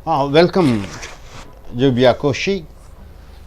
Welcome, Jubia Koshi.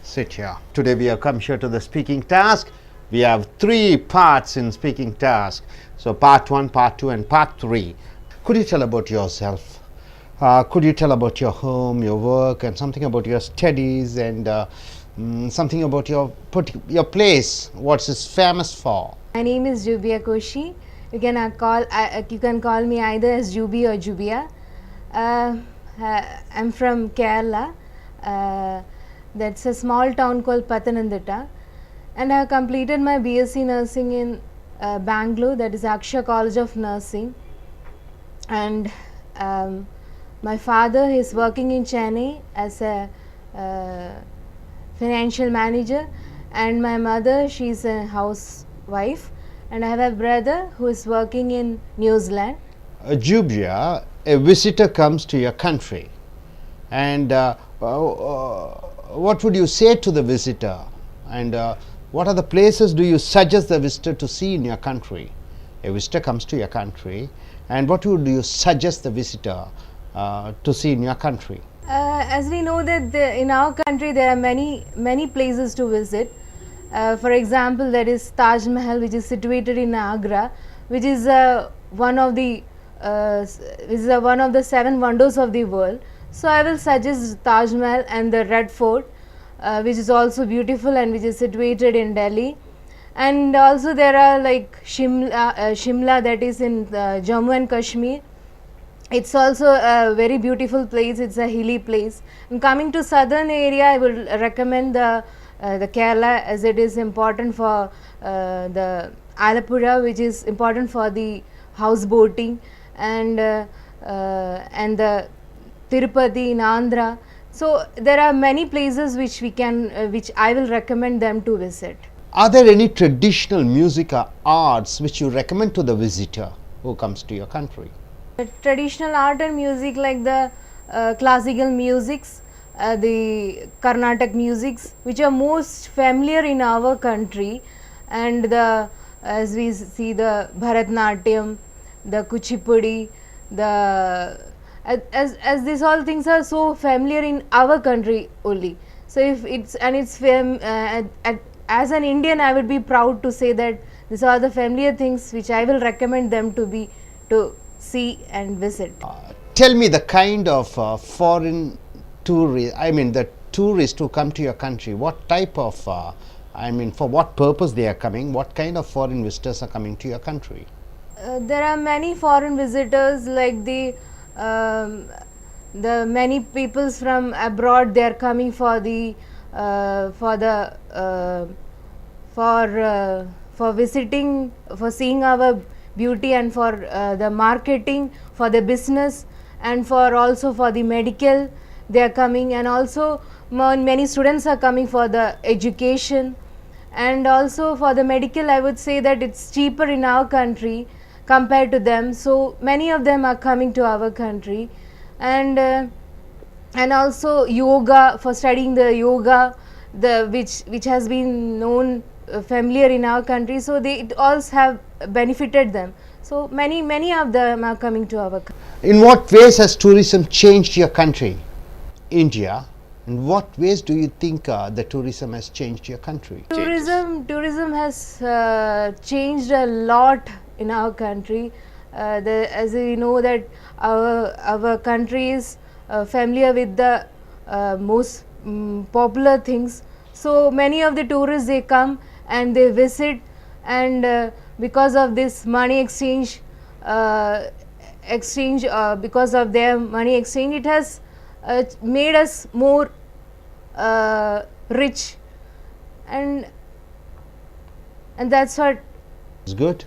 Sit here. Today we have come here to the speaking task. We have 3 parts in speaking task. So part 1, part 2 and part 3. Could you tell about yourself? Could you tell about your home, your work and something about your studies and something about your place? What's it famous for? My name is Jubia Koshi. You can call me either as Jubi or Jubia. I'm from Kerala. That's a small town called Pathanamthitta, and I have completed my BSc Nursing in Bangalore, that is Aksha College of Nursing. And my father is working in Chennai as a financial manager, and my mother, she's a housewife, and I have a brother who is working in New Zealand. Jubia, a visitor comes to your country, and what would you say to the visitor, and what are the places do you suggest the visitor to see in your country? A visitor comes to your country, and what would you suggest the visitor to see in your country? As we know that in our country there are many places to visit. For example, there is Taj Mahal, which is situated in Agra, which is one of the 7 wonders of the world. So I will suggest Taj Mahal and the Red Fort, which is also beautiful and which is situated in Delhi. And also there are like Shimla, that is in Jammu and Kashmir. It's also a very beautiful place. It's a hilly place. And coming to southern area, I will recommend the Kerala, as it is important for the Alappuzha, which is important for the houseboating, and the Tirupati in Andhra. So there are many places which which I will recommend them to visit. Are there any traditional music or arts which you recommend to the visitor who comes to your country? Traditional art and music, like the classical musics, the Carnatic musics, which are most familiar in our country, and as we see the Bharatnatyam, the Kuchipudi, as these all things are so familiar in our country only. So if it's as an Indian, I would be proud to say that these are the familiar things which I will recommend them to see and visit. Tell me the kind of foreign tourist, the tourists who come to your country, what type of, for what purpose they are coming, what kind of foreign visitors are coming to your country? There are many foreign visitors, like the many peoples from abroad. They are coming for visiting, for seeing our beauty, and for the marketing, for the business, and also for the medical. They are coming, and also many students are coming for the education, and also for the medical. I would say that it's cheaper in our country compared to them, so many of them are coming to our country. And also yoga, for studying the yoga, which has been known familiar in our country, so it also have benefited them. So many of them are coming to our country. In what ways has tourism changed your country, India? In what ways do you think the tourism has changed your country? Tourism has changed a lot in our country. As we know that our country is familiar with the most popular things. So many of the tourists, they come and they visit, and because of this money exchange, because of their money exchange, it has made us more rich, and that's what. It's good.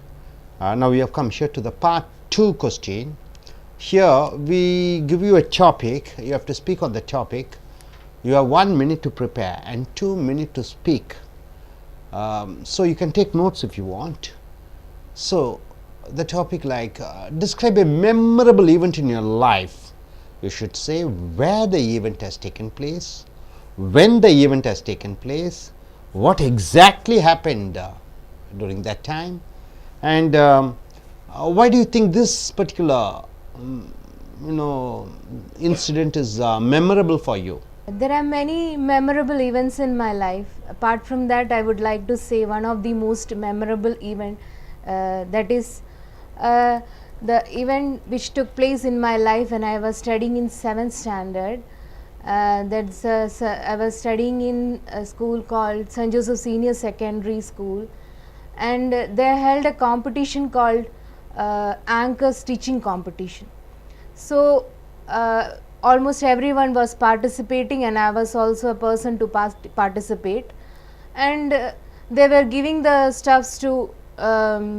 Now we have come here to the part 2 question. Here we give you a topic. You have to speak on the topic. You have 1 minute to prepare and 2 minutes to speak. So you can take notes if you want. So the topic, like describe a memorable event in your life. You should say where the event has taken place, when the event has taken place, what exactly happened during that time, and why do you think this particular incident is memorable for you? There are many memorable events in my life. Apart from that, I would like to say one of the most memorable event, that is the event which took place in my life when I was studying in 7th standard. I was studying in a school called St. Joseph Senior Secondary School, and they held a competition called anchor stitching competition. So almost everyone was participating, and I was also a person to participate, and they were giving the stuffs to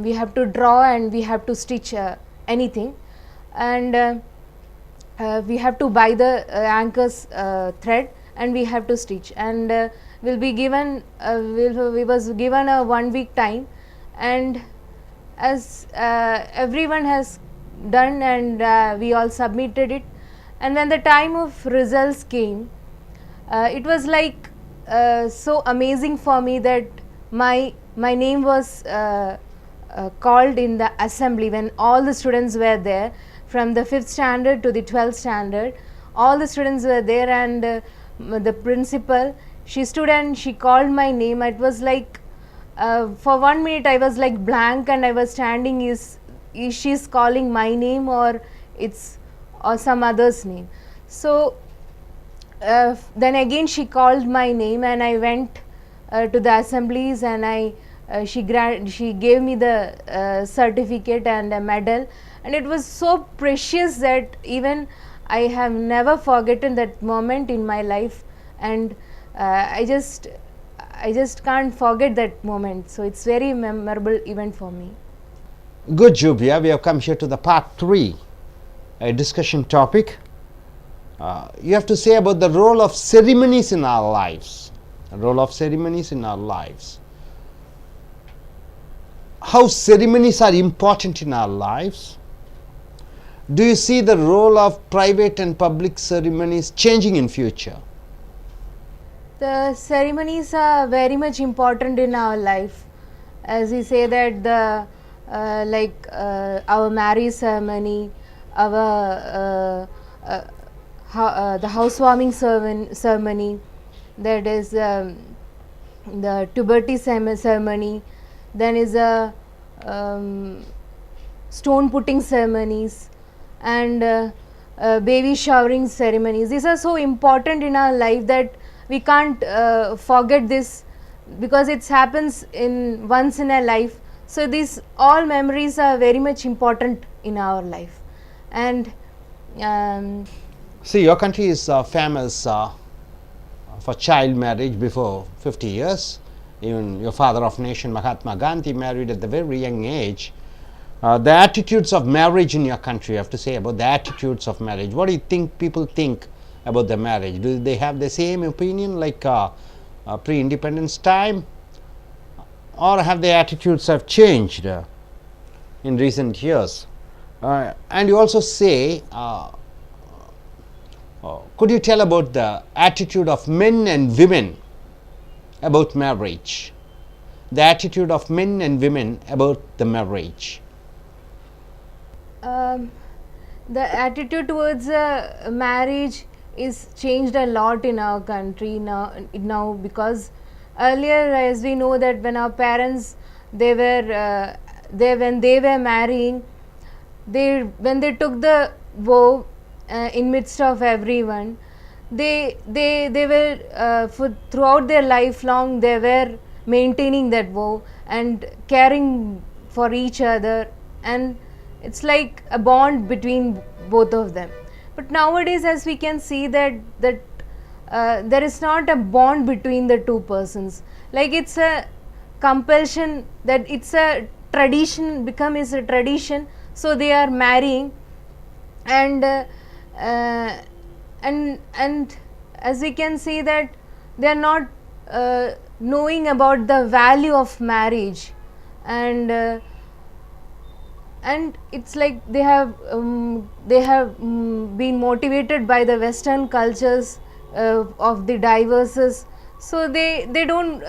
we have to draw and we have to stitch anything, and we have to buy the anchors thread and we have to stitch, and will be given we was given a 1 week time, and as everyone has done, and we all submitted it, and when the time of results came, it was like so amazing for me that my name was called in the assembly when all the students were there, from the 5th standard to the 12th standard. All the students were there, and the principal, she stood and she called my name. It was like for 1 minute I was like blank, and I was standing, is she's calling my name or it's or some other's name. So then again she called my name, and I went to the assemblies, and she gave me the certificate and a medal, and it was so precious that even I have never forgotten that moment in my life, and I just can't forget that moment. So it's very memorable event for me. Good, Jubia. We have come here to the part 3, a discussion topic. You have to say about the role of ceremonies in our lives. The role of ceremonies in our lives. How ceremonies are important in our lives. Do you see the role of private and public ceremonies changing in future? The ceremonies are very much important in our life. As we say that the our marriage ceremony, our the housewarming ceremony, that is the puberty ceremony, then is a stone putting ceremonies, and baby showering ceremonies. These are so important in our life that we can't forget this, because it happens in once in a life. So these all memories are very much important in our life. And see, your country is famous for child marriage before 50 years. Even your father of nation, Mahatma Gandhi, married at the very young age. The attitudes of marriage in your country, you have to say about the attitudes of marriage. What do you think people think about the marriage? Do they have the same opinion like pre-independence time, or have the attitudes have changed in recent years? And you also say, could you tell about the attitude of men and women about marriage? The attitude of men and women about the marriage. The attitude towards marriage is changed a lot in our country now, because earlier, as we know, that when our parents when they were marrying, when they took the vow in midst of everyone, they were throughout their lifelong they were maintaining that vow and caring for each other, and it's like a bond between both of them. But nowadays, as we can see that there is not a bond between the two persons. Like it's a compulsion, that it's a tradition, becomes a tradition. So they are marrying, and as we can see that they are not knowing about the value of marriage, and it's like they have been motivated by the Western cultures of the divorces, so they don't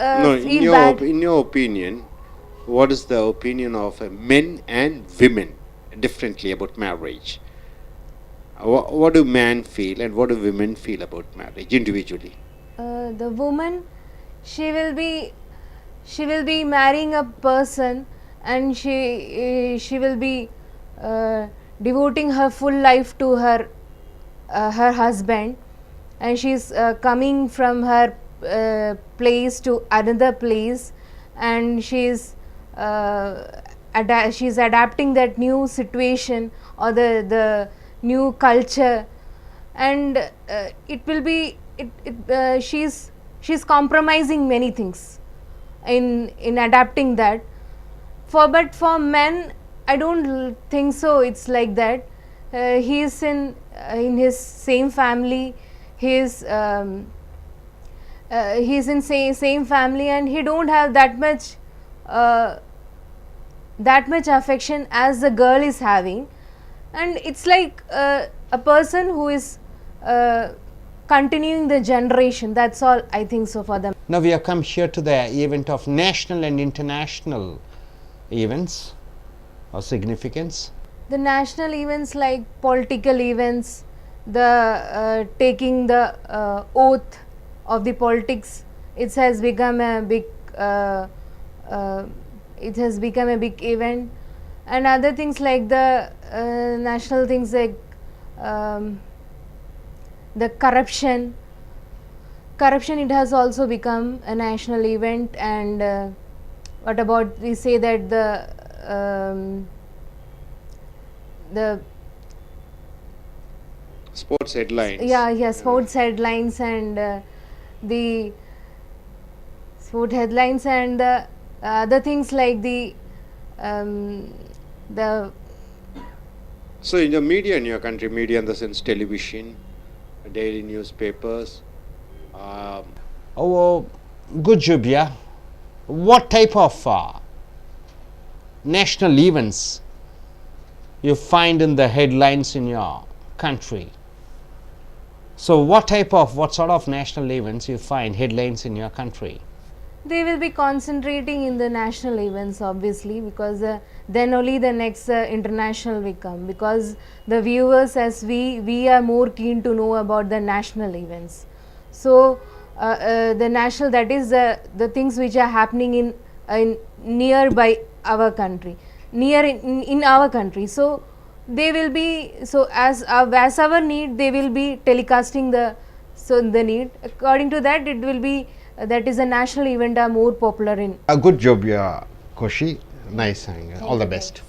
feel bad. In your opinion, what is the opinion of men and women differently about marriage? What do men feel and what do women feel about marriage individually? The woman, she will be marrying a person, and she will be devoting her full life to her husband, and she's coming from her place to another place, and she's adapting that new situation or the new culture, and it will be she's compromising many things in adapting that. But for men, I don't think so it's like that. He is in his same family, he's in same family, and he don't have that much affection as the girl is having, and it's like a person who is continuing the generation. That's all I think so for them. Now we have come here to the event of national and international events or significance. The national events like political events, the taking the oath of the politics, it has become a big event, and other things like the national things like the corruption, it has also become a national event. And what about, we say that the sports headlines. Sports headlines, and the sport headlines, and other things like the So in the media in your country, media in the sense television, daily newspapers. Good job, yeah. What type of national events you find in the headlines in your country? So what sort of national events you find headlines in your country? They will be concentrating in the national events, obviously, because then only the next international will come, because the viewers, as we are more keen to know about the national events. So the national, that is the things which are happening in nearby our country, in our country. So they will be, so as our need, they will be telecasting the need. According to that, it will be that is a national event are more popular in. A good job, yeah, Koshi. Nice, all the best.